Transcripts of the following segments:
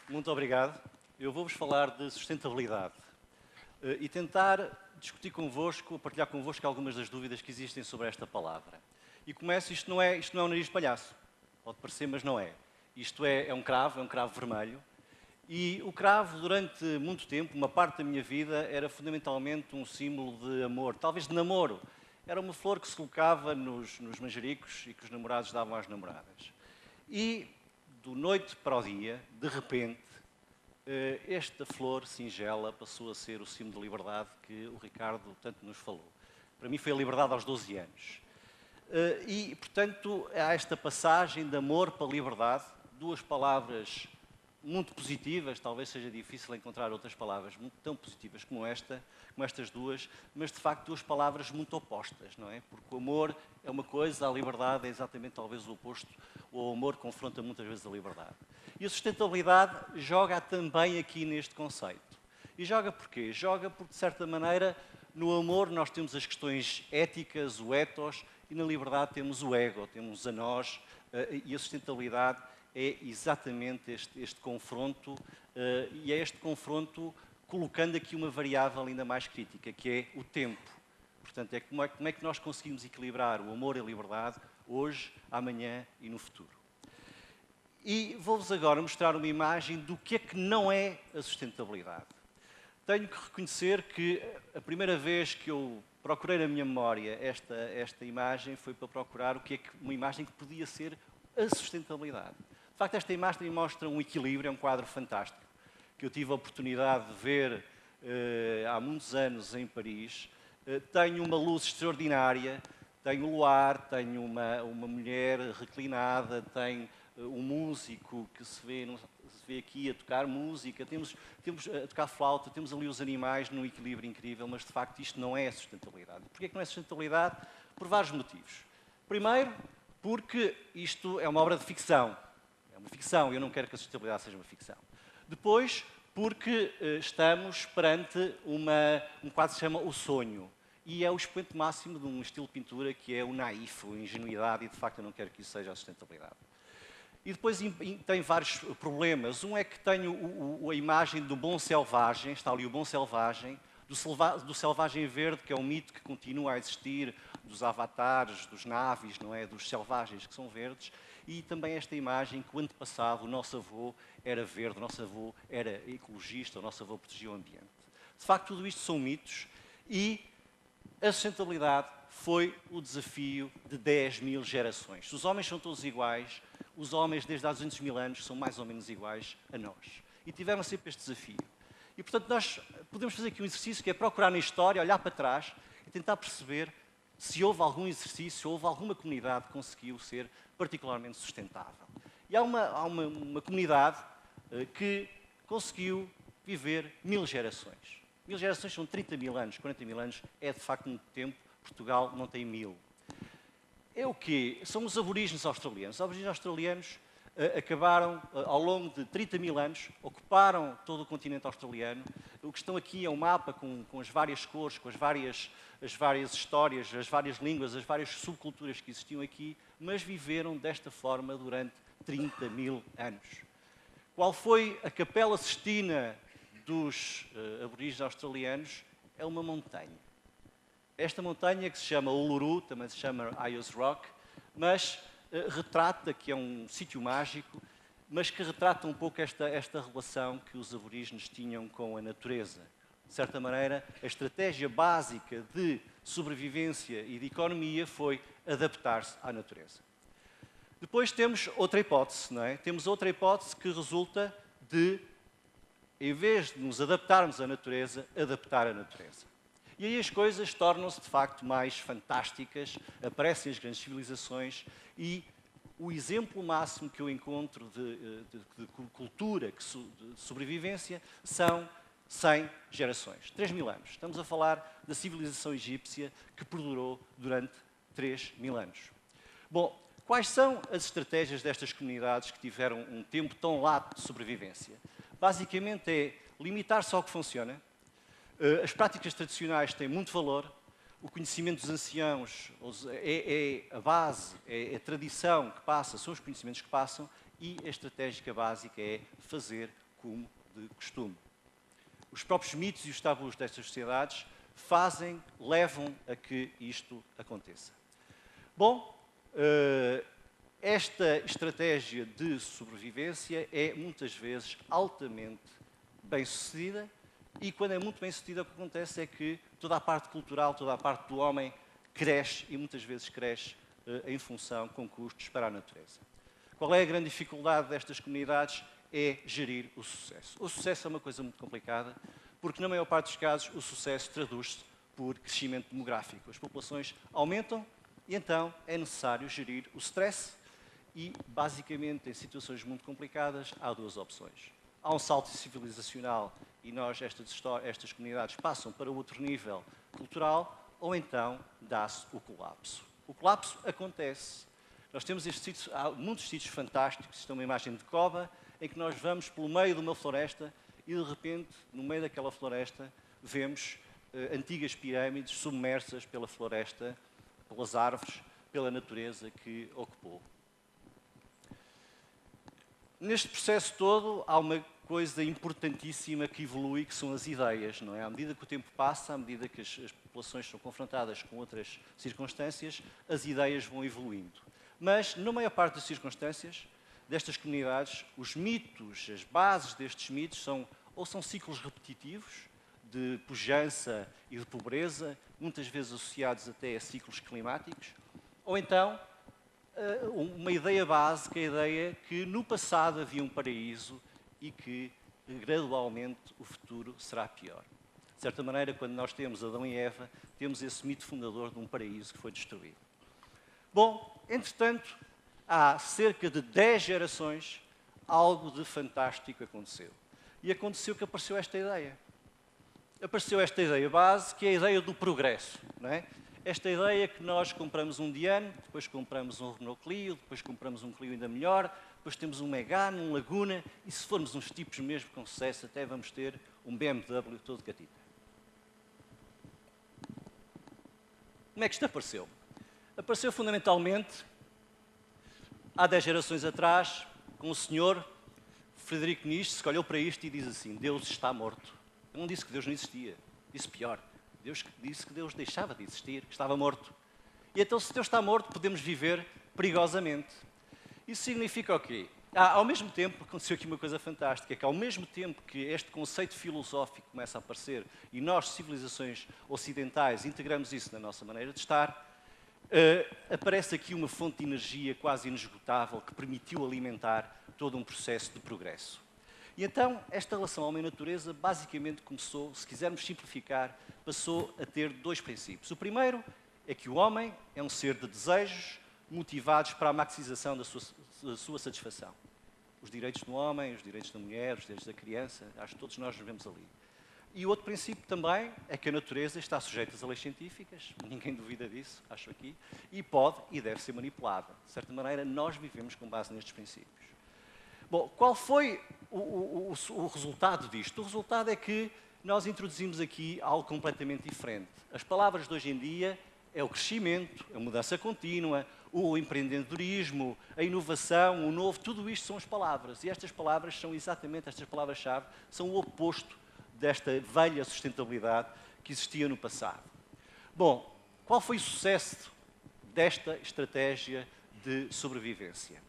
Muito obrigado. Eu vou-vos falar de sustentabilidade e tentar discutir convosco, partilhar convosco algumas das dúvidas que existem sobre esta palavra. E começo, isto não é um nariz de palhaço. Pode parecer, mas não é. Isto é um cravo vermelho. E o cravo, durante muito tempo, uma parte da minha vida, era fundamentalmente um símbolo de amor, talvez de namoro. Era uma flor que se colocava nos manjericos e que os namorados davam às namoradas. E, do noite para o dia, de repente, esta flor singela passou a ser o símbolo de liberdade que o Ricardo tanto nos falou. Para mim foi a liberdade aos 12 anos. E, portanto, há esta passagem de amor para a liberdade, duas palavras muito positivas, talvez seja difícil encontrar outras palavras tão positivas como estas duas, mas de facto duas palavras muito opostas, não é? Porque o amor é uma coisa, a liberdade é exatamente talvez o oposto, o amor confronta muitas vezes a liberdade. E a sustentabilidade joga também aqui neste conceito. E joga porquê? Joga porque, de certa maneira, no amor nós temos as questões éticas, o ethos, e na liberdade temos o ego, temos a nós, e a sustentabilidade é exatamente este confronto, e é este confronto colocando aqui uma variável ainda mais crítica, que é o tempo. Portanto, como é que nós conseguimos equilibrar o amor e a liberdade hoje, amanhã e no futuro. E vou-vos agora mostrar uma imagem do que é que não é a sustentabilidade. Tenho que reconhecer que a primeira vez que eu procurei na minha memória esta imagem foi para procurar uma imagem que podia ser a sustentabilidade. De facto, esta imagem mostra um equilíbrio, é um quadro fantástico, que eu tive a oportunidade de ver há muitos anos em Paris. Tenho uma luz extraordinária, tenho o luar, tenho uma mulher reclinada, tenho um músico que se vê aqui a tocar música, temos a tocar flauta, temos ali os animais num equilíbrio incrível, mas de facto isto não é sustentabilidade. Porquê que não é sustentabilidade? Por vários motivos. Primeiro, porque isto é uma obra de ficção. É uma ficção, eu não quero que a sustentabilidade seja uma ficção. Depois, porque estamos perante um quadro que se chama O Sonho. E é o expoente máximo de um estilo de pintura que é o naif, a ingenuidade, e de facto eu não quero que isso seja a sustentabilidade. E depois tem vários problemas. Um é que tenho a imagem do bom selvagem, está ali o bom selvagem, do selvagem verde, que é um mito que continua a existir, dos avatares, dos navis, não é? Dos selvagens que são verdes, e também esta imagem que o antepassado, o nosso avô, era verde, o nosso avô era ecologista, o nosso avô protegia o ambiente. De facto, tudo isto são mitos e a sustentabilidade foi o desafio de 10.000 gerações. Se os homens são todos iguais, os homens desde há 200 mil anos são mais ou menos iguais a nós. E tiveram sempre este desafio. E, portanto, nós podemos fazer aqui um exercício que é procurar na história, olhar para trás e tentar perceber se houve algum exercício, houve alguma comunidade que conseguiu ser particularmente sustentável. E há uma comunidade que conseguiu viver 1000 gerações. 1000 gerações são 30 mil anos, 40 mil anos, é de facto muito tempo. Portugal não tem 1000. É o quê? São os aborígenes australianos. Os aborígenes australianos acabaram, ao longo de 30 mil anos, ocuparam todo o continente australiano. O que estão aqui é um mapa com as várias cores, com as várias histórias, as várias línguas, as várias subculturas que existiam aqui, mas viveram desta forma durante 30 mil anos. Qual foi a Capela Sistina dos aborígenes australianos? É uma montanha. Esta montanha, que se chama Uluru, também se chama Ayers Rock, mas retrata, que é um sítio mágico, mas que retrata um pouco esta relação que os aborígenes tinham com a natureza. De certa maneira, a estratégia básica de sobrevivência e de economia foi adaptar-se à natureza. Depois temos outra hipótese, não é? Temos outra hipótese que resulta de, em vez de nos adaptarmos à natureza, adaptar a natureza. E aí as coisas tornam-se, de facto, mais fantásticas, aparecem as grandes civilizações e o exemplo máximo que eu encontro de cultura, de sobrevivência, são 100 gerações, 3.000 anos. Estamos a falar da civilização egípcia que perdurou durante 3.000 anos. Bom, quais são as estratégias destas comunidades que tiveram um tempo tão lato de sobrevivência? Basicamente é limitar-se ao que funciona. As práticas tradicionais têm muito valor, o conhecimento dos anciãos é a base, é a tradição que passa, são os conhecimentos que passam, e a estratégia básica é fazer como de costume. Os próprios mitos e os tabus destas sociedades levam a que isto aconteça. Bom, esta estratégia de sobrevivência é muitas vezes altamente bem-sucedida e quando é muito bem-sucedida o que acontece é que toda a parte cultural, toda a parte do homem cresce e muitas vezes cresce em função com custos para a natureza. Qual é a grande dificuldade destas comunidades? É gerir o sucesso. O sucesso é uma coisa muito complicada porque na maior parte dos casos o sucesso traduz-se por crescimento demográfico. As populações aumentam e então é necessário gerir o stress e, basicamente, em situações muito complicadas, há duas opções. Há um salto civilizacional e estas comunidades passam para outro nível cultural ou então dá-se o colapso. O colapso acontece. Nós temos há muitos sítios fantásticos, isto é uma imagem de cova, em que nós vamos pelo meio de uma floresta e, de repente, no meio daquela floresta, vemos antigas pirâmides submersas pela floresta, pelas árvores, pela natureza que ocupou. Neste processo todo, há uma coisa importantíssima que evolui, que são as ideias, não é? À medida que o tempo passa, à medida que as populações são confrontadas com outras circunstâncias, as ideias vão evoluindo. Mas, na maior parte das circunstâncias destas comunidades, os mitos, as bases destes mitos são ciclos repetitivos de pujança e de pobreza, muitas vezes associados até a ciclos climáticos, ou então uma ideia básica, a ideia que no passado havia um paraíso e que gradualmente o futuro será pior. De certa maneira, quando nós temos Adão e Eva, temos esse mito fundador de um paraíso que foi destruído. Bom, entretanto, há cerca de 10 gerações, algo de fantástico aconteceu. E aconteceu que apareceu esta ideia. Apareceu esta ideia base, que é a ideia do progresso, não é? Esta ideia que nós compramos um Diano, depois compramos um Renault Clio, depois compramos um Clio ainda melhor, depois temos um Megane, um Laguna, e se formos uns tipos mesmo com sucesso, até vamos ter um BMW todo catita. Como é que isto apareceu? Apareceu fundamentalmente há 10 gerações atrás, com o senhor Frederico Nietzsche, que olhou para isto e diz assim: Deus está morto. Ele não disse que Deus não existia, disse pior. Deus disse que Deus deixava de existir, que estava morto. E então, se Deus está morto, podemos viver perigosamente. Isso significa o quê? Ao mesmo tempo, aconteceu aqui uma coisa fantástica, que ao mesmo tempo que este conceito filosófico começa a aparecer e nós, civilizações ocidentais, integramos isso na nossa maneira de estar, aparece aqui uma fonte de energia quase inesgotável que permitiu alimentar todo um processo de progresso. E então, esta relação homem-natureza basicamente começou, se quisermos simplificar, passou a ter dois princípios. O primeiro é que o homem é um ser de desejos motivados para a maximização da sua satisfação. Os direitos do homem, os direitos da mulher, os direitos da criança, acho que todos nós nos vemos ali. E o outro princípio também é que a natureza está sujeita às leis científicas, ninguém duvida disso, acho aqui, e pode e deve ser manipulada. De certa maneira, nós vivemos com base nestes princípios. Bom, qual foi o resultado disto? O resultado é que nós introduzimos aqui algo completamente diferente. As palavras de hoje em dia é o crescimento, a mudança contínua, o empreendedorismo, a inovação, o novo, tudo isto são as palavras. E estas palavras são exatamente, estas palavras-chave, são o oposto desta velha sustentabilidade que existia no passado. Bom, qual foi o sucesso desta estratégia de sobrevivência?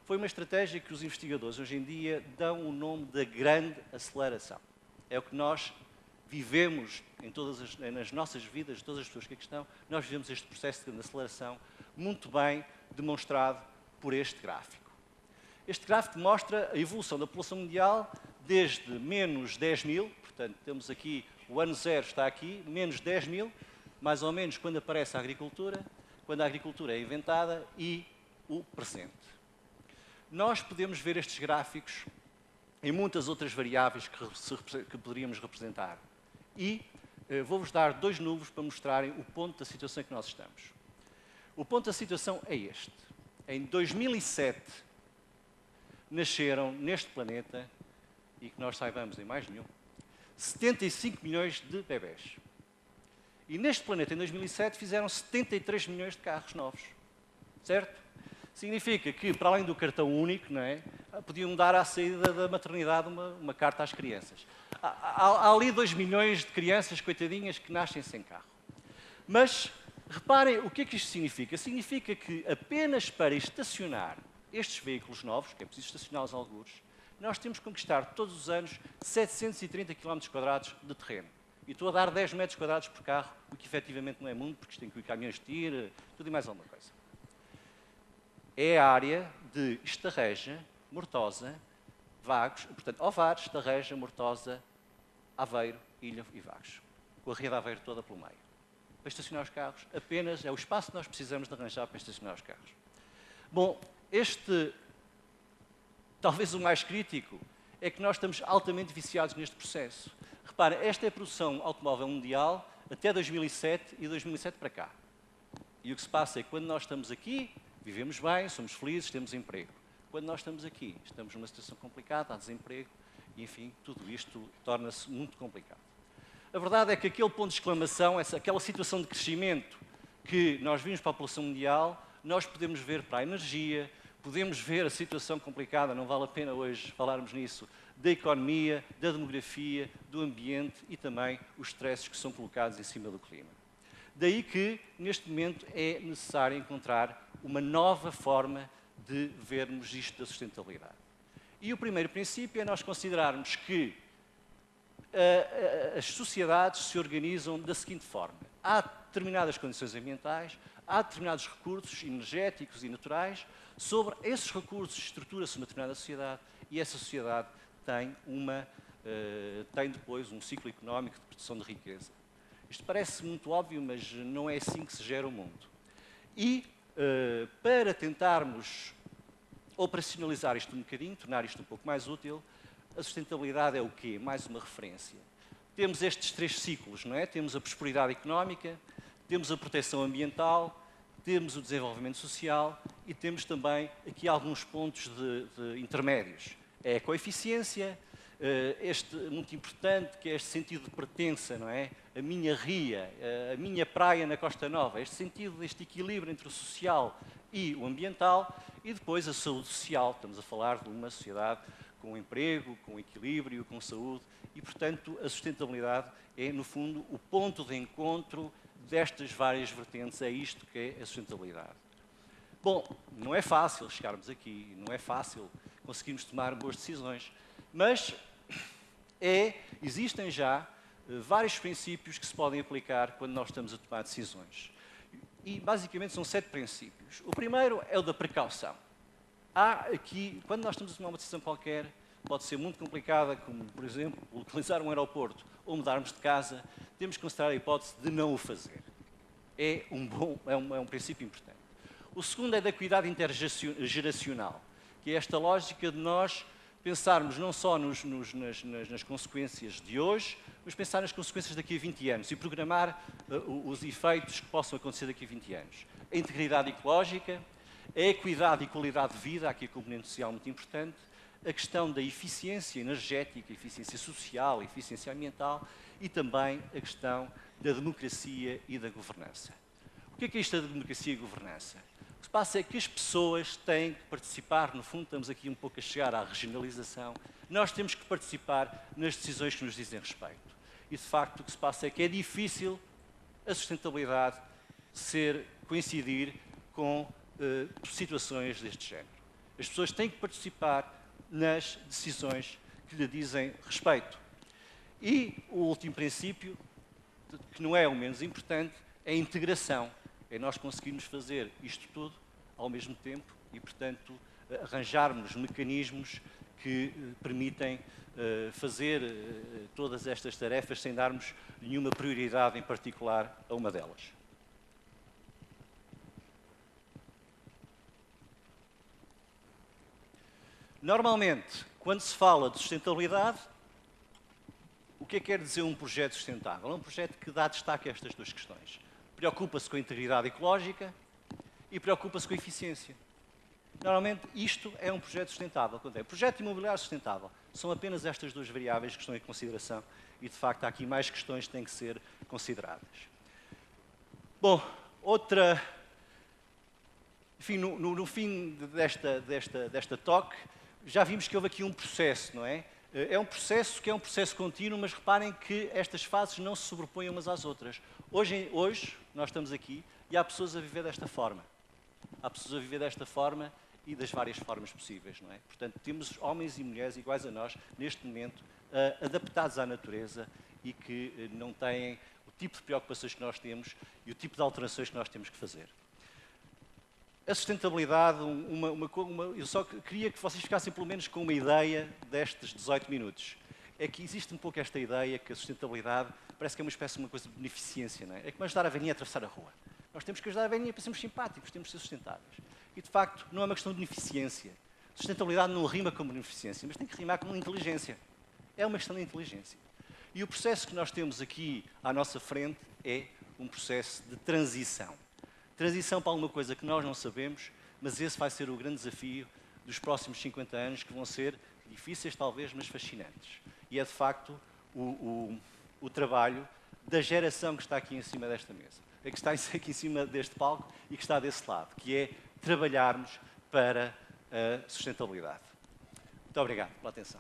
Foi uma estratégia que os investigadores hoje em dia dão o nome da grande aceleração. É o que nós vivemos nas nossas vidas, todas as pessoas que aqui estão, nós vivemos este processo de grande aceleração muito bem demonstrado por este gráfico. Este gráfico mostra a evolução da população mundial desde menos 10 mil, portanto, temos aqui, o ano zero está aqui, menos 10 mil, mais ou menos quando aparece a agricultura, quando a agricultura é inventada e o presente. Nós podemos ver estes gráficos em muitas outras variáveis que poderíamos representar. E vou-vos dar dois números para mostrarem o ponto da situação em que nós estamos. O ponto da situação é este. Em 2007, nasceram neste planeta, e que nós saibamos em mais nenhum, 75 milhões de bebés. E neste planeta, em 2007, fizeram 73 milhões de carros novos. Certo? Significa que, para além do cartão único, não é, podiam dar à saída da maternidade uma carta às crianças. Há ali 2 milhões de crianças, coitadinhas, que nascem sem carro. Mas, reparem, o que é que isto significa? Significa que apenas para estacionar estes veículos novos, que é preciso estacioná-los algures, nós temos que conquistar todos os anos 730 km² de terreno. E estou a dar 10 metros quadrados por carro, o que efetivamente não é muito, porque isto tem que ir caminhões de tiro, tudo e mais alguma coisa. É a área de Estarreja, Mortosa, Vagos, portanto, Ovar, Estarreja, Mortosa, Aveiro, Ilha e Vagos. Com a Ria de Aveiro toda pelo meio. Para estacionar os carros, apenas é o espaço que nós precisamos de arranjar para estacionar os carros. Bom, talvez o mais crítico, é que nós estamos altamente viciados neste processo. Reparem, esta é a produção automóvel mundial até 2007 e 2007 para cá. E o que se passa é que quando nós estamos aqui, vivemos bem, somos felizes, temos emprego. Quando nós estamos aqui, estamos numa situação complicada, há desemprego, e enfim, tudo isto torna-se muito complicado. A verdade é que aquele ponto de exclamação, aquela situação de crescimento que nós vimos para a população mundial, nós podemos ver para a energia, podemos ver a situação complicada, não vale a pena hoje falarmos nisso, da economia, da demografia, do ambiente e também os stresses que são colocados em cima do clima. Daí que, neste momento, é necessário encontrar uma nova forma de vermos isto da sustentabilidade. E o primeiro princípio é nós considerarmos que as sociedades se organizam da seguinte forma. Há determinadas condições ambientais, há determinados recursos energéticos e naturais, sobre esses recursos estrutura-se uma determinada sociedade e essa sociedade tem depois um ciclo económico de produção de riqueza. Isto parece muito óbvio, mas não é assim que se gera o mundo. E para tentarmos operacionalizar isto um bocadinho, tornar isto um pouco mais útil, a sustentabilidade é o quê? Mais uma referência. Temos estes 3 ciclos, não é? Temos a prosperidade económica, temos a proteção ambiental, temos o desenvolvimento social e temos também aqui alguns pontos de intermédios. É a coeficiência, este muito importante, que é este sentido de pertença, não é? A minha ria, a minha praia na Costa Nova, este sentido, este equilíbrio entre o social e o ambiental, e depois a saúde social. Estamos a falar de uma sociedade com emprego, com equilíbrio, com saúde, e, portanto, a sustentabilidade é, no fundo, o ponto de encontro destas várias vertentes. É isto que é a sustentabilidade. Bom, não é fácil chegarmos aqui, não é fácil conseguirmos tomar boas decisões, mas existem já vários princípios que se podem aplicar quando nós estamos a tomar decisões. E, basicamente, são 7 princípios. O primeiro é o da precaução. Há aqui, quando nós estamos a tomar uma decisão qualquer, pode ser muito complicada, como, por exemplo, localizar um aeroporto ou mudarmos de casa, temos que considerar a hipótese de não o fazer. É um princípio importante. O segundo é da equidade intergeracional, que é esta lógica de nós pensarmos não só nas consequências de hoje, mas pensar nas consequências daqui a 20 anos e programar os efeitos que possam acontecer daqui a 20 anos. A integridade ecológica, a equidade e qualidade de vida, aqui a componente social muito importante, a questão da eficiência energética, eficiência social, eficiência ambiental e também a questão da democracia e da governança. O que é isto da democracia e governança? O que se passa é que as pessoas têm que participar, no fundo estamos aqui um pouco a chegar à regionalização, nós temos que participar nas decisões que nos dizem respeito. E de facto o que se passa é que é difícil a sustentabilidade coincidir com situações deste género. As pessoas têm que participar nas decisões que lhe dizem respeito. E o último princípio, que não é o menos importante, é a integração. É nós conseguirmos fazer isto tudo ao mesmo tempo e, portanto, arranjarmos mecanismos que permitem fazer todas estas tarefas sem darmos nenhuma prioridade em particular a uma delas. Normalmente, quando se fala de sustentabilidade, o que é que quer dizer um projeto sustentável? É um projeto que dá destaque a estas 2 questões. Preocupa-se com a integridade ecológica e preocupa-se com a eficiência. Normalmente, isto é um projeto sustentável. Quando é projeto imobiliário sustentável, são apenas estas 2 variáveis que estão em consideração e, de facto, há aqui mais questões que têm que ser consideradas. Bom, enfim, no fim desta talk, já vimos que houve aqui um processo, não é? É um processo que é um processo contínuo, mas reparem que estas fases não se sobrepõem umas às outras. Hoje nós estamos aqui e há pessoas a viver desta forma. Há pessoas a viver desta forma e das várias formas possíveis, não é? Portanto, temos homens e mulheres iguais a nós, neste momento, adaptados à natureza e que não têm o tipo de preocupações que nós temos e o tipo de alterações que nós temos que fazer. A sustentabilidade, eu só queria que vocês ficassem pelo menos com uma ideia destes 18 minutos. É que existe um pouco esta ideia que a sustentabilidade parece que é uma espécie de uma coisa de beneficência, não é? É como ajudar a velhinha a atravessar a rua. Nós temos que ajudar a velhinha para sermos simpáticos, temos que ser sustentáveis. E, de facto, não é uma questão de beneficência. Sustentabilidade não rima com beneficência, mas tem que rimar com inteligência. É uma questão de inteligência. E o processo que nós temos aqui à nossa frente é um processo de transição. Transição para alguma coisa que nós não sabemos, mas esse vai ser o grande desafio dos próximos 50 anos, que vão ser difíceis talvez, mas fascinantes. E é de facto o trabalho da geração que está aqui em cima desta mesa, que está aqui em cima deste palco e que está desse lado, que é trabalharmos para a sustentabilidade. Muito obrigado pela atenção.